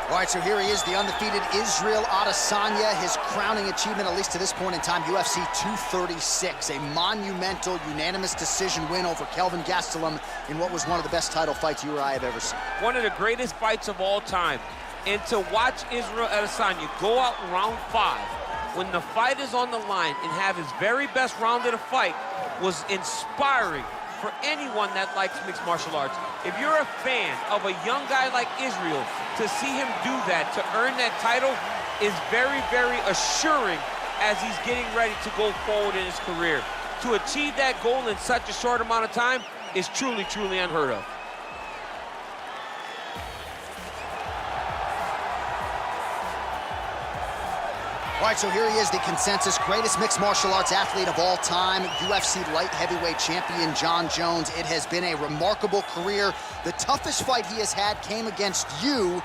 All right, so here he is, the undefeated Israel Adesanya, his crowning achievement, at least to this point in time, UFC 236, a monumental unanimous decision win over Kelvin Gastelum in what was one of the best title fights you or I have ever seen. One of the greatest fights of all time. And to watch Israel Adesanya go out in round 5, when the fight is on the line and have his very best round of the fight, was inspiring for anyone that likes mixed martial arts. If you're a fan of a young guy like Israel, to see him do that, to earn that title, is very, very assuring as he's getting ready to go forward in his career. To achieve that goal in such a short amount of time is truly, truly unheard of. All right, so here he is, the consensus greatest mixed martial arts athlete of all time, UFC light heavyweight champion Jon Jones. It has been a remarkable career. The toughest fight he has had came against you.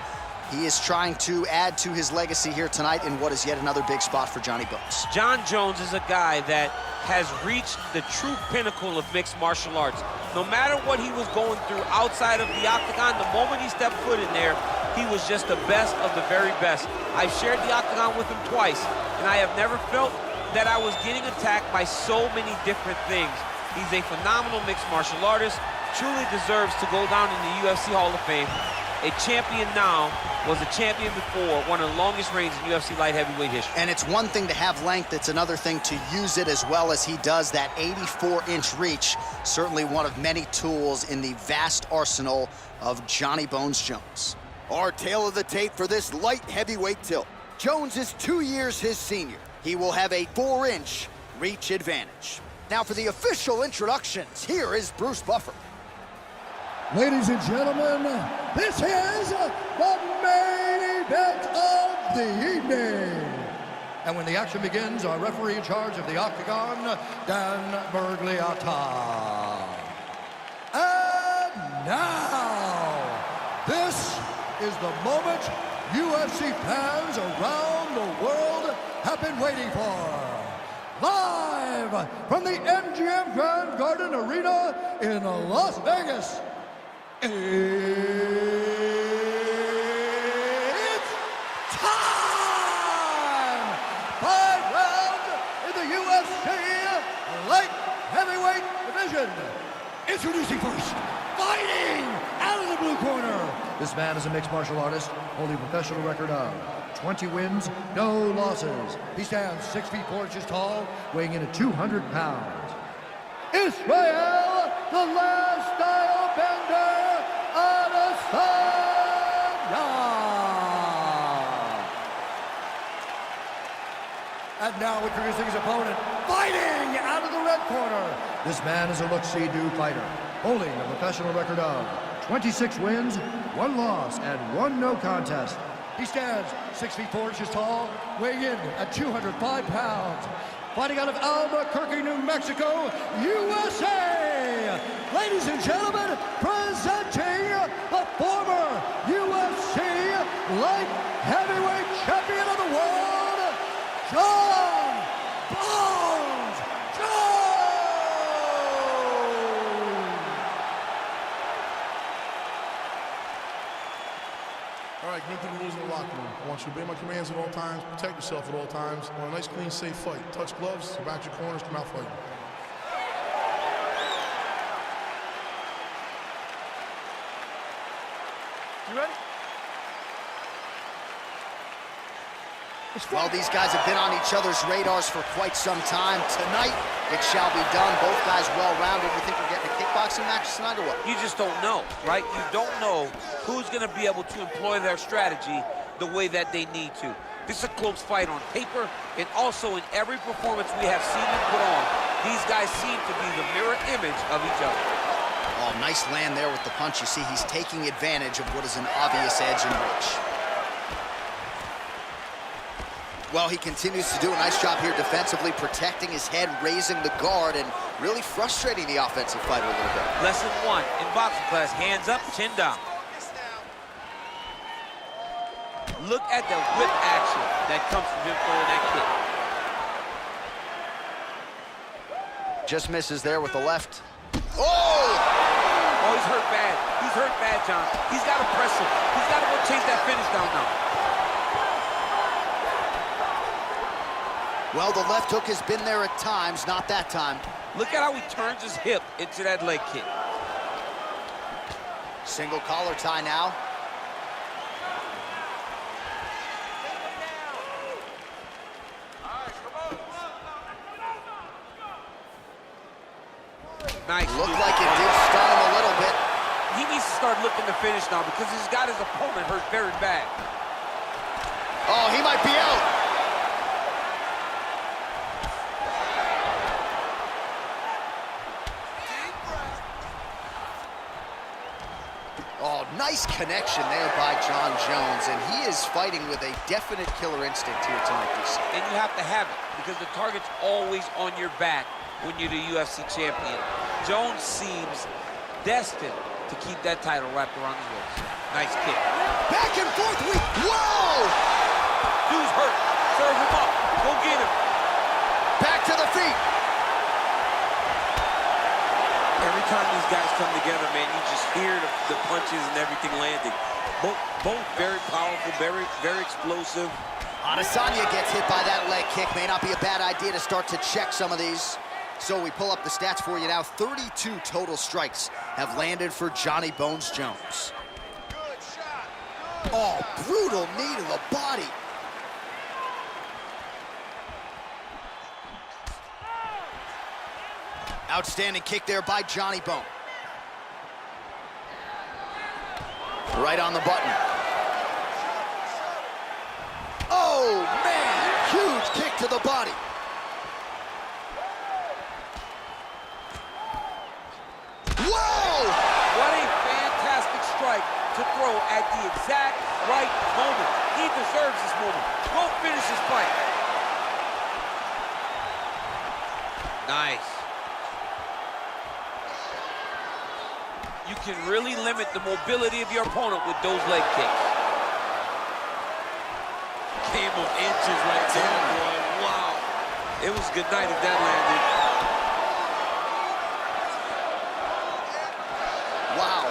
He is trying to add to his legacy here tonight in what is yet another big spot for Johnny Bones. Jon Jones is a guy that has reached the true pinnacle of mixed martial arts. No matter what he was going through outside of the octagon, the moment he stepped foot in there, he was just the best of the very best. I've shared the octagon with him twice, and I have never felt that I was getting attacked by so many different things. He's a phenomenal mixed martial artist, truly deserves to go down in the UFC Hall of Fame. A champion now, was a champion before, one of the longest reigns in UFC light heavyweight history. And it's one thing to have length, it's another thing to use it as well as he does. That 84-inch reach, certainly one of many tools in the vast arsenal of Johnny Bones Jones. Our tale of the tape for this light heavyweight tilt. Jones is 2 years his senior. He will have a 4-inch reach advantage. Now for the official introductions, here is Bruce Buffer. Ladies and gentlemen, this is the main event of the evening. And when the action begins, our referee in charge of the octagon, Dan Bergliata. And now, this is the moment UFC fans around the world have been waiting for. Live from the MGM Grand Garden Arena in Las Vegas. It's time! 5 rounds in the UFC light heavyweight division. Introducing first, fighting out of the blue corner. This man is a mixed martial artist, holding a professional record of 20 wins, no losses. He stands 6 feet 4 inches tall, weighing in at 200 pounds. Israel, the last style bender, Adesanya. And now introducing his opponent, fighting out of the red corner. This man is a look-see-do fighter, holding a professional record of 26 wins, 1 loss, and 1 no contest. He stands 6 feet 4 inches tall, weighing in at 205 pounds. Fighting out of Albuquerque, New Mexico, USA. Ladies and gentlemen, presenting the former UFC light heavyweight champion of the world, Jon Bones Jones. All right, get into the rules in the locker room. I want you to obey my commands at all times, protect yourself at all times. I want a nice, clean, safe fight. Touch gloves, go back to your corners, come out fighting. You ready? Well, these guys have been on each other's radars for quite some time. Tonight, it shall be done. Both guys well-rounded. You think we're getting a kickboxing match tonight or what? You just don't know, right? You don't know who's going to be able to employ their strategy the way that they need to. This is a close fight on paper, and also in every performance we have seen them put on. These guys seem to be the mirror image of each other. Oh, nice land there with the punch. You see, he's taking advantage of what is an obvious edge and reach. Well, he continues to do a nice job here defensively, protecting his head, raising the guard, and really frustrating the offensive fighter a little bit. Lesson 1 in boxing class, hands up, chin down. Look at the whip action that comes from him throwing that kick. Just misses there with the left. Oh! Oh, he's hurt bad. He's hurt bad, John. He's got to press him. He's got to go chase that finish down now. Well, the left hook has been there at times, not that time. Look at how he turns his hip into that leg kick. Single collar tie now. Nice. Looked like it did stun him a little bit. He needs to start looking to finish now because he's got his opponent hurt very bad. Oh, he might be out. Oh, nice connection there by Jon Jones, and he is fighting with a definite killer instinct here tonight, DC. And you have to have it because the target's always on your back when you're the UFC champion. Jones seems destined to keep that title wrapped around his waist. Nice kick. Back and forth, whoa! Dude's hurt. Serve him up. Go get him. Back to the feet. Every time these guys come together, man, you just hear the punches and everything landing. Both very powerful, very explosive. Adesanya gets hit by that leg kick. May not be a bad idea to start to check some of these. So we pull up the stats for you now. 32 total strikes have landed for Johnny Bones Jones. Good shot. Oh, brutal knee to the body. Outstanding kick there by Johnny Bone. Right on the button. Oh, man! Huge kick to the body. Whoa! What a fantastic strike to throw at the exact right moment. He deserves this moment. Go finish this fight. Nice. You can really limit the mobility of your opponent with those leg kicks. Game of inches right there, boy. Wow. It was good night if that landed. Wow.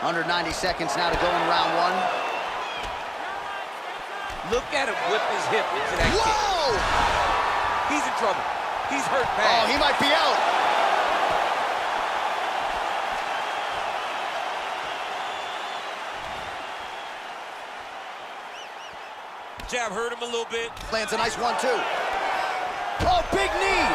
Under 90 seconds now to go in round one. Look at him whip his hip into that Whoa! kick. He's in trouble. He's hurt bad. Oh, he might be out. Jab hurt him a little bit. Lands a nice 1-2. Oh, big knee.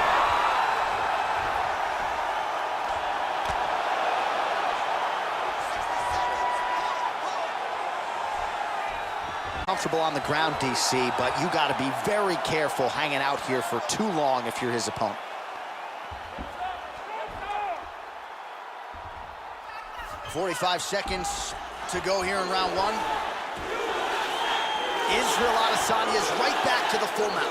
Comfortable on the ground, DC, but you got to be very careful hanging out here for too long if you're his opponent. .45 seconds to go here in round one. Israel Adesanya is right back to the full mount.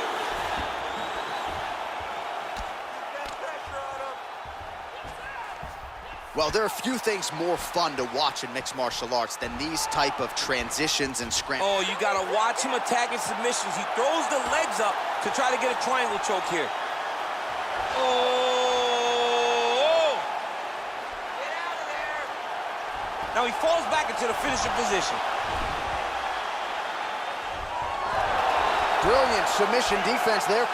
Well, there are few things more fun to watch in mixed martial arts than these type of transitions and scrambles. Oh, you gotta watch him attacking submissions. He throws the legs up to try to get a triangle choke here. Oh! Get out of there! Now he falls back into the finishing position. Brilliant submission defense there.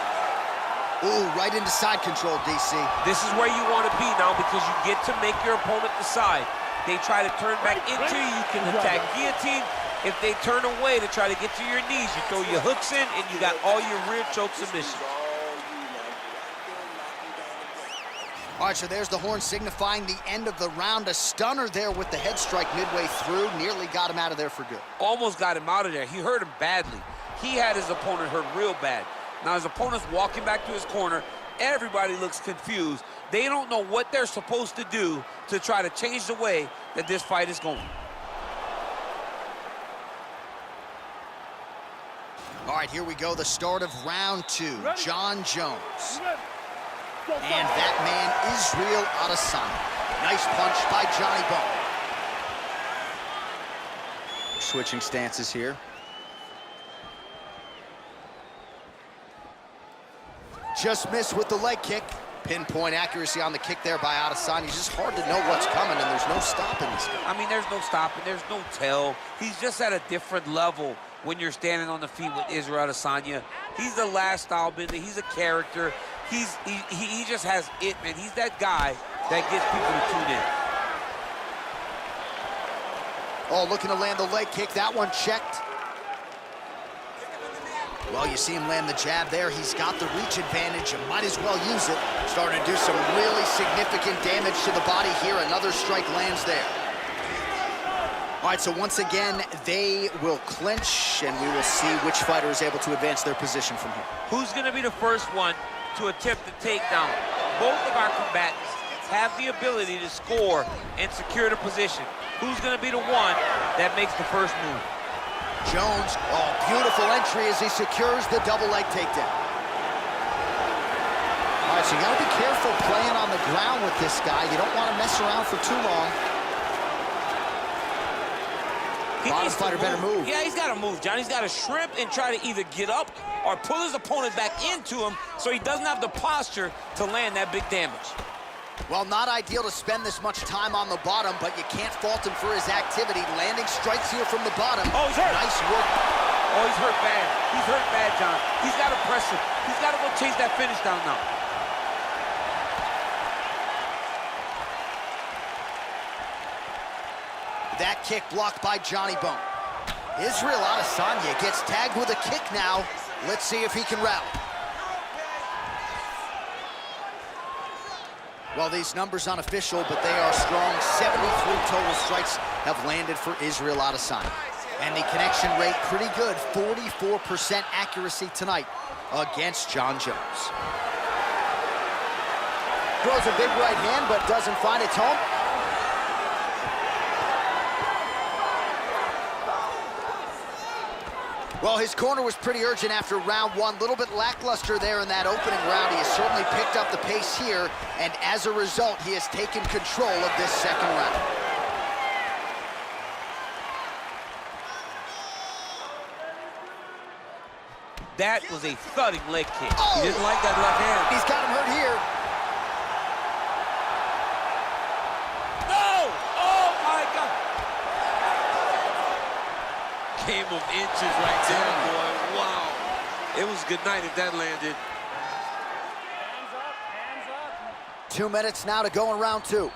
Ooh, right into side control, DC. This is where you want to be now because you get to make your opponent decide. They try to turn back into you, you can attack guillotine. If they turn away to try to get to your knees, you throw your hooks in and you got all your rear choke submissions. All right, so there's the horn signifying the end of the round. A stunner there with the head strike midway through. Nearly got him out of there for good. Almost got him out of there. He hurt him badly. He had his opponent hurt real bad. Now his opponent's walking back to his corner. Everybody looks confused. They don't know what they're supposed to do to try to change the way that this fight is going. All right, here we go. The start of round two. Jon Jones. And that man, Israel Adesanya. Nice punch by Johnny Bone. Switching stances here. Just missed with the leg kick. Pinpoint accuracy on the kick there by Adesanya. It's just hard to know what's coming, and there's no stopping this guy. I mean, there's no stopping, there's no tell. He's just at a different level when you're standing on the feet with Israel Adesanya. He's the last style bender. He's a character. He just has it, man. He's that guy that gets people to tune in. Oh, looking to land the leg kick. That one checked. Well, you see him land the jab there. He's got the reach advantage. You might as well use it. Starting to do some really significant damage to the body here. Another strike lands there. All right, so once again, they will clinch, and we will see which fighter is able to advance their position from here. Who's going to be the first one to attempt the takedown? Both of our combatants have the ability to score and secure the position. Who's going to be the one that makes the first move? Jones, oh, beautiful entry as he secures the double leg takedown. All right, so you gotta be careful playing on the ground with this guy. You don't want to mess around for too long. Bottom fighter better move. Yeah, he's got to move, John. He's got to shrimp and try to either get up or pull his opponent back into him so he doesn't have the posture to land that big damage. Well, not ideal to spend this much time on the bottom, but you can't fault him for his activity. Landing strikes here from the bottom. Oh, he's hurt. Nice work. Oh, he's hurt bad. He's hurt bad, John. He's got to press him. He's got to go chase that finish down now. That kick blocked by Johnny Bone. Israel Adesanya gets tagged with a kick now. Let's see if he can rally. Well, these numbers unofficial, but they are strong. 73 total strikes have landed for Israel Adesanya. And the connection rate pretty good, 44% accuracy tonight against Jon Jones. Throws a big right hand, but doesn't find its home. Well, his corner was pretty urgent after round one. A little bit lackluster there in that opening round. He has certainly picked up the pace here, and as a result, he has taken control of this second round. That was a thudding leg kick. Oh! He didn't like that left hand. He's got him hurt here. No! Oh, my God! Game of inches right there, boy. Wow. It was good night if that landed. Hands up, hands up. 2 minutes now to go in round two.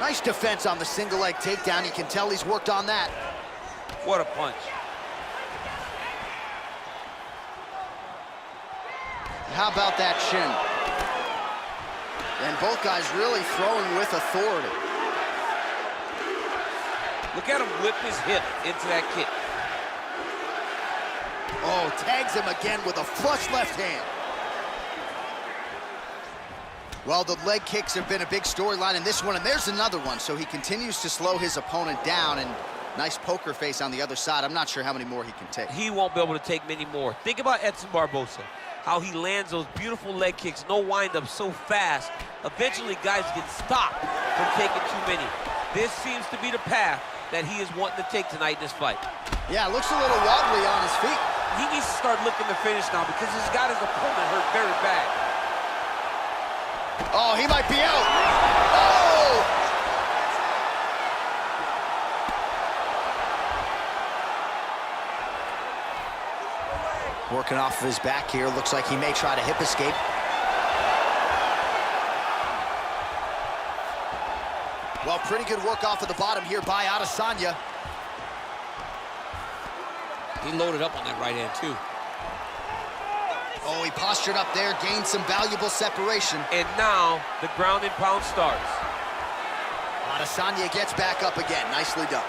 Nice defense on the single leg takedown. You can tell he's worked on that. What a punch. How about that shin? And both guys really throwing with authority. Look at him whip his hip into that kick. Oh, tags him again with a flush left hand. Well, the leg kicks have been a big storyline in this one, and there's another one. So he continues to slow his opponent down, and nice poker face on the other side. I'm not sure how many more he can take. He won't be able to take many more. Think about Edson Barboza, how he lands those beautiful leg kicks, no windup so fast. Eventually, guys get stopped from taking too many. This seems to be the path that he is wanting to take tonight in this fight. Yeah, looks a little wobbly on his feet. He needs to start looking to finish now because he's got his opponent hurt very bad. Oh, he might be out. Oh! Working off of his back here. Looks like he may try to hip escape. Well, pretty good work off of the bottom here by Adesanya. He loaded up on that right hand, too. Oh, he postured up there, gained some valuable separation. And now the ground and pound starts. Adesanya gets back up again. Nicely done.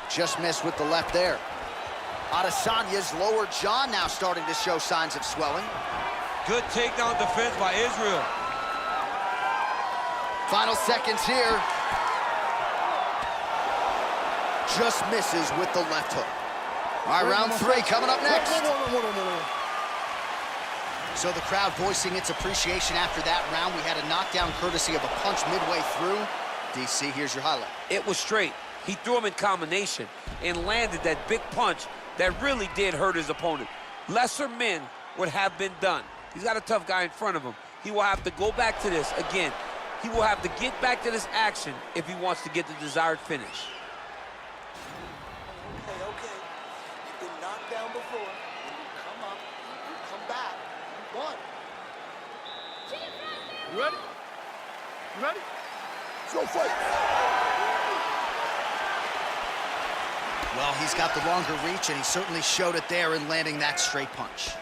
Just missed with the left there. Adesanya's lower jaw now starting to show signs of swelling. Good takedown defense by Israel. Final seconds here. Just misses with the left hook. All right, round three coming up next. So the crowd voicing its appreciation after that round. We had a knockdown courtesy of a punch midway through. DC, here's your highlight. It was straight. He threw him in combination and landed that big punch that really did hurt his opponent. Lesser men would have been done. He's got a tough guy in front of him. He will have to go back to this again. He will have to get back to this action if he wants to get the desired finish. Okay. You've been knocked down before. Come up. You come back. You won. You ready? You ready? Let's go fight. Well, he's got the longer reach, and he certainly showed it there in landing that straight punch.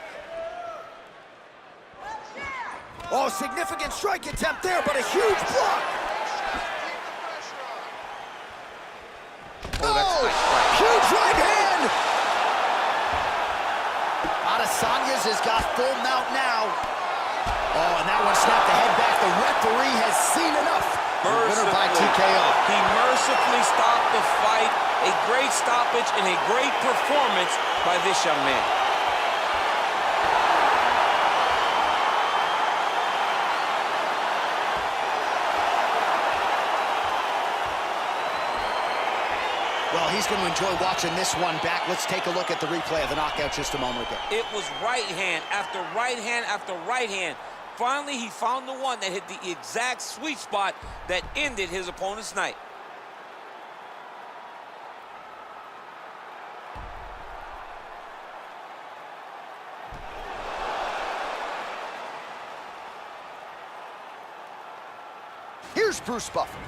Oh, significant strike attempt there, but a huge block. Oh, that's a nice strike. Huge right hand. Adesanya's has got full mount now. Oh, and that one snapped the head back. The referee has seen enough. Winner by TKO. He mercifully stopped the fight. A great stoppage and a great performance by this young man. Well, he's going to enjoy watching this one back. Let's take a look at the replay of the knockout just a moment ago. It was right hand after right hand after right hand. Finally, he found the one that hit the exact sweet spot that ended his opponent's night. Here's Bruce Buffer.